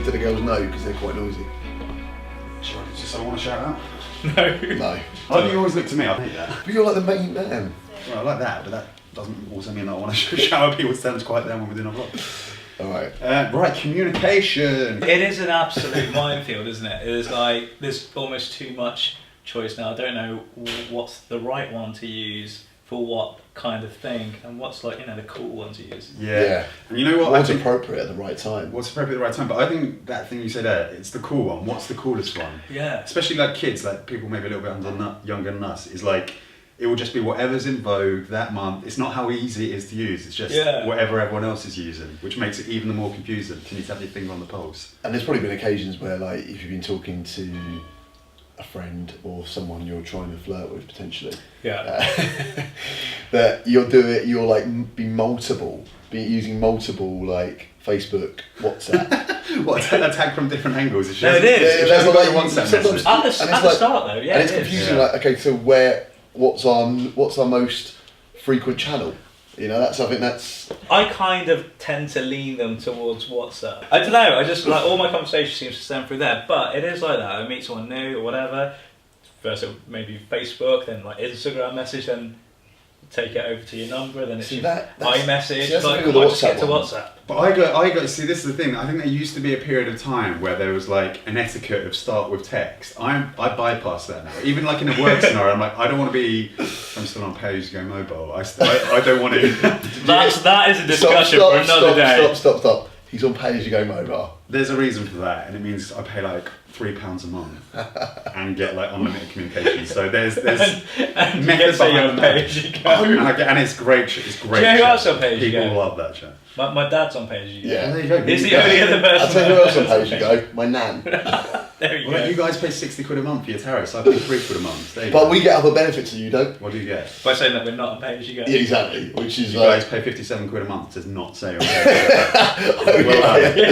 to the girls no because they're quite noisy. Sure, does someone want to shout out? No. Why do you always look to me? I hate that. But you're like the main man. Well, I like that, but that doesn't also mean that I want to shout at people standing quiet there when we're doing our vlog. Alright. Right, communication. It is an absolute minefield, isn't it? It is like, there's almost too much choice now. I don't know what's the right one to use for what kind of thing, and what's like, the cool one to use. Yeah. And you know what? What's appropriate at the right time? What's appropriate at the right time? But I think that thing you said there, it's the cool one. What's the coolest one? Yeah. Especially like kids, like people maybe a little bit younger than us, is like, it will just be whatever's in vogue that month. It's not how easy it is to use, it's just whatever everyone else is using, which makes it even more confusing. You need to have your finger on the pulse. And there's probably been occasions where, like, if you've been talking to a friend or someone you're trying to flirt with potentially, that you'll like be using multiple like Facebook, WhatsApp. What, attack from different angles? It No, it is. That's what like you want At the start though, yeah. And it's confusing, like, okay, so what's our most frequent channel? I kind of tend to lean them towards WhatsApp. I don't know, I just like all my conversation seems to stem through there, but it is like that. I meet someone new or whatever, first maybe Facebook, then like Instagram message, then take it over to your number, then it's your iMessage. That's like, the come on, just get to one. WhatsApp. But I got. See, this is the thing. I think there used to be a period of time where there was like an etiquette of start with text. I bypass that now. Even like in a work scenario, I'm like, I don't want to be. I'm still on pay-as-you-go mobile. I don't want to. that is a discussion for another day. Stop. He's on pay-as-you-go mobile. There's a reason for that, and it means I pay like £3 a month and get like unlimited communication. So there's and methods behind pay-as-you-go. And it's great. It's great. Do you know who chat. else on pay-as-you-go? People love that chat. My dad's on pay-as-you-go. Yeah. There you go. He's the only other person. I'll tell you who else on pay-as-you-go. My nan. There you Well, go. you guys pay £60 a month for your tariffs. I pay £3 a month. There you But go. we get other benefits that you don't. What do you get? By saying that we're not on pay-as-you-go. Yeah, exactly. Which is You like. guys pay £57 a month. Does not say. Well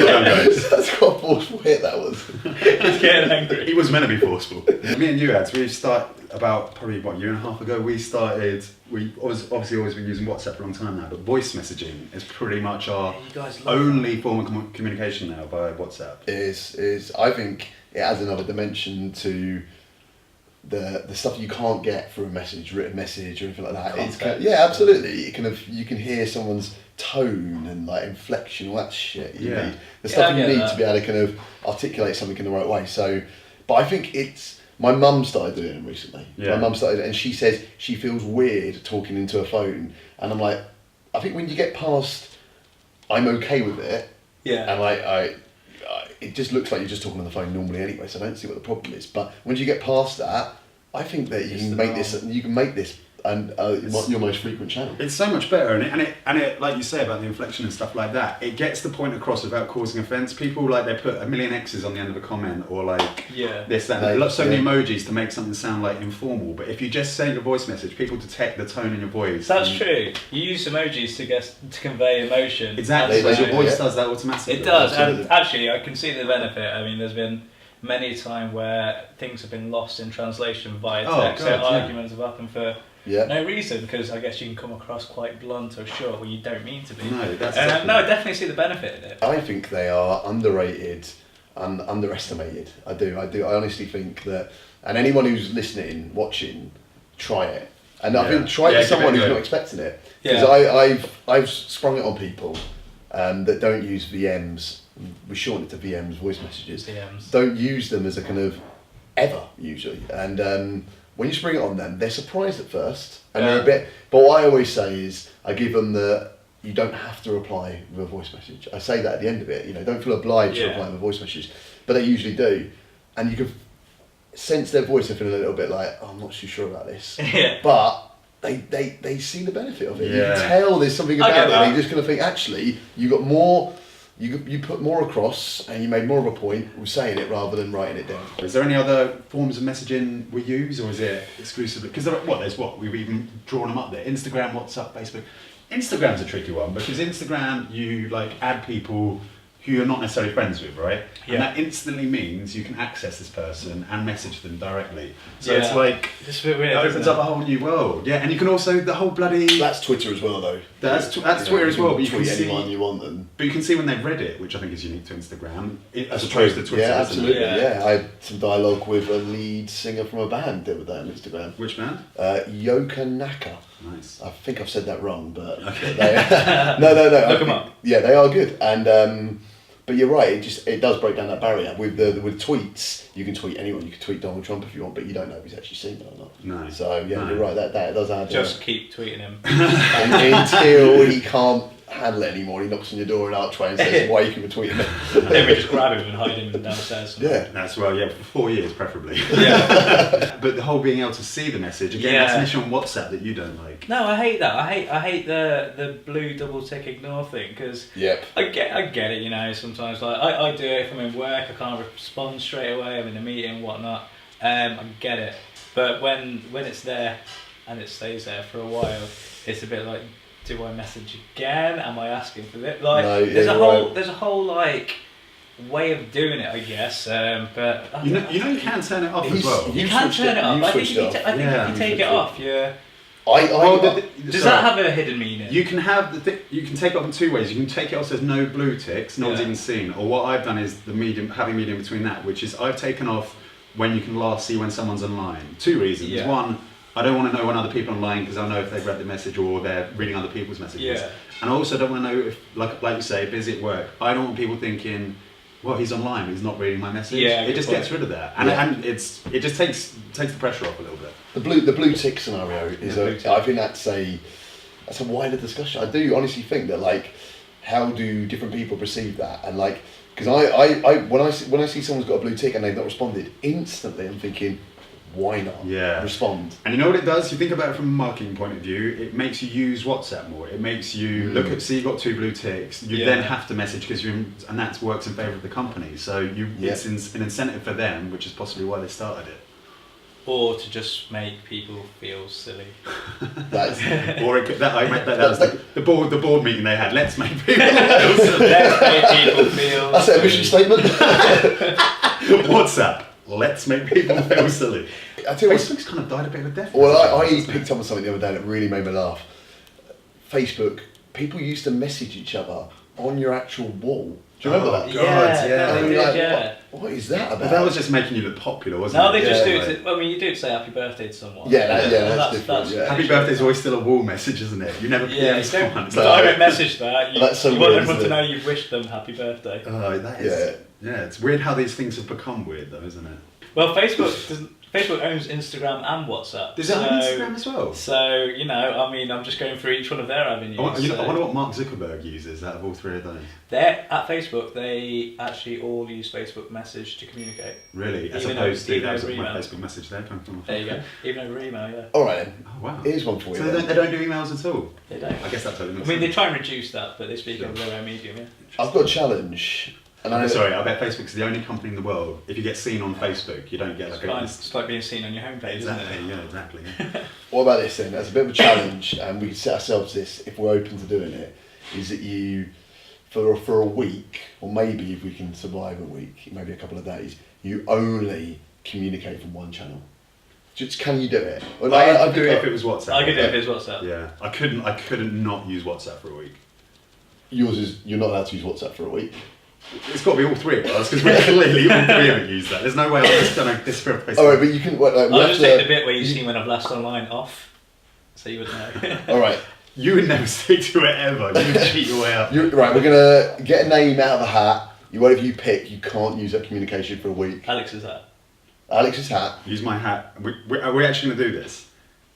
done, guys. That's quite a forceful hit. That was. He's getting angry. He was meant to be forceful. Me and you, Ads, we started about probably a year and a half ago. We obviously always been using WhatsApp for a long time now, but voice messaging is pretty much our You guys love only form of communication now via WhatsApp. Is I think it adds another dimension to the stuff you can't get through a written message or anything like that. Context. Yeah, absolutely. You can hear someone's tone and like inflection, all that shit. The stuff you need to be able to kind of articulate something in the right way. So, but I think my mum started doing it recently. Yeah. My mum started, and she says she feels weird talking into a phone, and I'm like, I think when you get past, I'm okay with it. Yeah. And it just looks like you're just talking on the phone normally anyway, so I don't see what the problem is. But once you get past that, I think that you can make this your most frequent channel. It's so much better, and it like you say about the inflection and stuff like that. It gets the point across without causing offence. People they put a million X's on the end of a comment or this that. And so many emojis to make something sound like informal. But if you just send a voice message, people detect the tone in your voice. That's true. You use emojis to convey emotion. Exactly. Your voice does that automatically. It does, Absolutely. and actually, I can see the benefit. I mean, there's been many a time where things have been lost in translation via text. So arguments have happened for no reason, because I guess you can come across quite blunt or short when you don't mean to be. No, that's no, I definitely see the benefit in it. I think they are underrated and underestimated. I do. I honestly think that, and anyone who's listening, watching, try it. And I think try it with someone who's not expecting it. Because I've sprung it on people that don't use VMs. We shorten it to VMs, voice messages. VMs. Don't use them as a kind of ever usually. And when you spring it on them, they're surprised at first, and they're a bit. But what I always say is, I give them you don't have to reply with a voice message. I say that at the end of it. Don't feel obliged to reply with a voice message, but they usually do, and you can sense their voice. They're feeling a little bit like, oh, I'm not too sure about this, but they see the benefit of it. You can tell there's something about it. They're just going to think, actually, you got more. You put more across, and you made more of a point with saying it rather than writing it down. Is there any other forms of messaging we use, or is it exclusively? Because we've even drawn them up there: Instagram, WhatsApp, Facebook. Instagram's a tricky one because Instagram, you add people who you're not necessarily friends with, right? Yeah. And that instantly means you can access this person and message them directly. So Yeah. it's like, It's a bit weird. it opens up a whole new world. Yeah, and you can also, the whole bloody... That's Twitter as well, though. That's Twitter as well, but you can tweet see... anyone you want them. But you can see when they've read it, which I think is unique to Instagram, as That's opposed true. to Twitter. Yeah, isn't it? absolutely. Yeah. Yeah. I had some dialogue with a lead singer from a band the other day on Instagram. Which band? Yoka Naka. Nice. I think I've said that wrong, but Okay. no. Look them up. Yeah, they are good, and but you're right. It does break down that barrier with tweets. You can tweet anyone. You can tweet Donald Trump if you want, but you don't know if he's actually seen it or not. No. So yeah, No. you're right. That does add. Just keep tweeting him. Until he can't handle it anymore. He knocks on your door in Archway and says, "Why you keep tweeting me?" Then we just grab him and hide him downstairs. Yeah. That's well, yeah, for 4 years preferably. Yeah. But the whole being able to see the message, again, Yeah. that's an issue on WhatsApp that you don't like. No, I hate that. I hate the blue double tick ignore thing because Yep. I get it. You know, sometimes like I do it if I'm in work. I can't respond straight away. I'm in a meeting, whatnot. I get it. But when it's there and it stays there for a while, it's a bit like, do I message again? Am I asking for it? Like, No, there's a you're whole right. there's a whole like way of doing it, I guess. But I You don't know you can turn it off as well. you can turn it off. I think if you off. I think Yeah. if you take switched it off. off, yeah. Sorry. Does that have a hidden meaning? You can have you can take it off in two ways. You can take it off so there's no blue ticks, no one's Yeah. even seen. Or what I've done is having medium between that, which is I've taken off when you can last see when someone's online. Two reasons. Yeah. One, I don't want to know when other people are online because I know if they've read the message or they're reading other people's messages. Yeah. And I also don't want to know if, like you say, busy at work. I don't want people thinking, well, he's online, but he's not reading my message. Yeah, it just good gets point. rid of that, and, Yeah. and it just takes the pressure off a little bit. The blue tick scenario is Yeah, blue tick. I think that's a wider discussion. I do honestly think that, like, how do different people perceive that, and like, because I when I see someone's got a blue tick and they've not responded instantly, I'm thinking, why not? Yeah. Respond. And you know what it does? You think about it from a marketing point of view, it makes you use WhatsApp more. It makes you see you've got 2 blue ticks. You Yeah. then have to message because and that works in favour of the company. So Yeah. it's an incentive for them, which is possibly why they started it. Or to just make people feel silly. That's Or it could, that was the board meeting they had. Let's make people feel silly. Let's make people feel that's a mission silly. statement. WhatsApp. Let's make people feel silly. I tell you what, Facebook's kind of died a bit of a death. well, I picked up on something the other day that really made me laugh. Facebook, people used to message each other on your actual wall. Do you remember that? God, Yeah, yeah. no, And they you're did, like, yeah. what is that about? But that was just making you look popular, wasn't No, it? they just Yeah, do it. I mean, you do say happy birthday to someone. Yeah, that's different, yeah. Happy birthday is always still a wall message, isn't it? You never Yeah, PM you don't someone. direct message that. You, That's so you want weird, everyone to isn't know it? you've wished them happy birthday. Oh, that is. Yeah, it's weird how these things have become weird, though, isn't it? Well, Facebook owns Instagram and WhatsApp. Does it own Instagram as well? So, you know, I mean, I'm just going through each one of their avenues. I wonder what Mark Zuckerberg uses out of all 3 of those. They're, at Facebook, they actually all use Facebook Message to communicate. Really? As Even opposed to even that was over my email. Facebook message there coming from my phone. There you go. Even over email, yeah. All right, then. Oh, wow. Here's one for you. So then. they don't do emails at all? They don't. I guess that's totally I makes mean, they sense. try and reduce that, but they speak over their own medium, yeah. I've got a challenge. And I'm sorry, I bet Facebook's the only company in the world, if you get seen on Facebook, you don't get like It's like being seen on your homepage, Exactly, isn't it? yeah, exactly. What about this then? As a bit of a challenge, and we can set ourselves this if we're open to doing it, is that you, for a week, or maybe if we can survive a week, maybe a couple of days, you only communicate from one channel. Just can you do it? Well, I'd do it if it was WhatsApp. I could do it if it's WhatsApp. Yeah, I couldn't not use WhatsApp for a week. Yours is you're not allowed to use WhatsApp for a week. It's got to be all 3 of us because we clearly all 3 of it use that. There's no way I'm just going to disappear off Facebook. All right, but you can. Well, we I'll have just to- take the bit where you see when I've last online off, so you would know. All right, You would never stick to it ever. You would cheat your way out. right. We're gonna get a name out of a hat. Whatever you pick, you can't use that communication for a week. Alex is that. Alex's hat. Use my hat. Are we actually going to do this?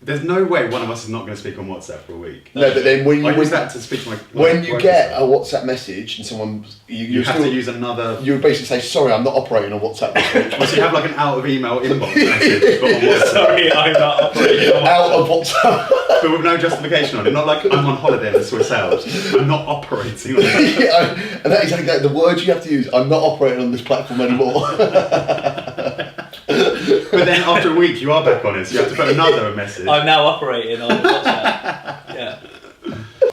There's no way one of us is not going to speak on WhatsApp for a week. No, but then when you I use that to speak to my when you work get and a stuff. WhatsApp message and someone you have still, to use another. you would basically say, "Sorry, I'm not operating on WhatsApp this week." So you have like an out of email inbox message, but on WhatsApp, Sorry, I'm not operating on Out of WhatsApp. but with no justification on it. Not like I'm on holiday in the Swiss Alps. I'm not operating on it. Yeah, and that is exactly that. The words you have to use. I'm not operating on this platform anymore. But then after a week, you are back on it, so you have to put another message. I'm now operating on WhatsApp. Yeah.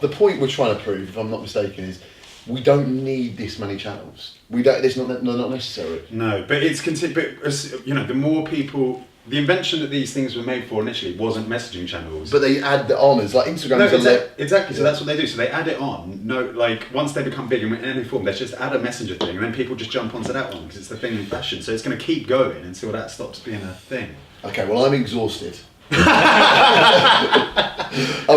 The point we're trying to prove, if I'm not mistaken, is we don't need this many channels. We don't. It's not necessary. No, but the more people. The invention that these things were made for initially wasn't messaging channels. But they add the on as like Instagram. No, exactly. So that's what they do. So they add it on. No, like once they become big in any form, they just add a messenger thing, and then people just jump onto that one because it's the thing in fashion. So it's going to keep going until that stops being a thing. Okay, well I'm exhausted. I'm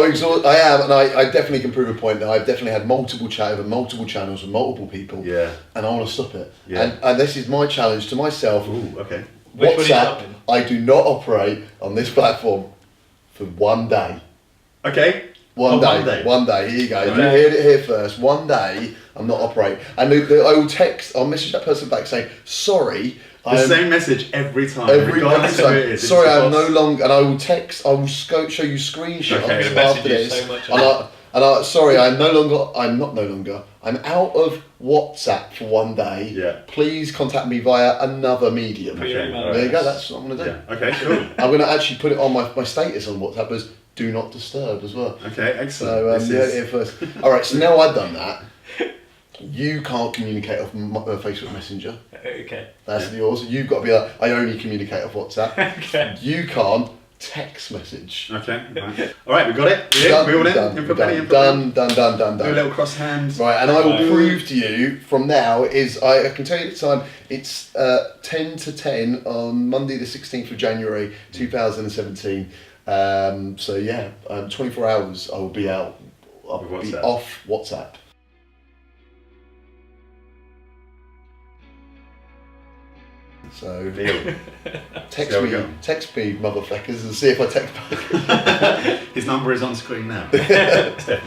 exhausted. I am, and I definitely can prove a point that I've definitely had multiple chat over multiple channels with multiple people. Yeah. And I want to stop it. Yeah. And this is my challenge to myself. Ooh, okay. WhatsApp, I do not operate on this platform for 1 day. Okay. One day. Here you go. You heard it here first. 1 day, I'm not operating. And I'll message that person back saying, sorry. Same message every time. Every time. Sorry, I'm no longer. And I will show you screenshots after this. Sorry, I'm out of WhatsApp for 1 day. Yeah. Please contact me via another medium. Okay, there you go, that's what I'm going to do. Yeah. Okay, cool. I'm going to actually put it on my status on WhatsApp as do not disturb as well. Okay, excellent. So, here first. Alright, so now I've done that, you can't communicate off Facebook Messenger. Okay. That's yours. You've got to be like, I only communicate off WhatsApp. Okay. You can't text message. Okay. Right. All right, we got it. We all in? Done. Do a little cross hand. Right, and I will prove to you from now I can tell you the time. It's 10 to 10 on Monday the 16th of January 2017. So yeah, 24 hours I will be out. I'll be off WhatsApp. So text me, motherfuckers, and see if I text back. His number is on screen now. Definitely.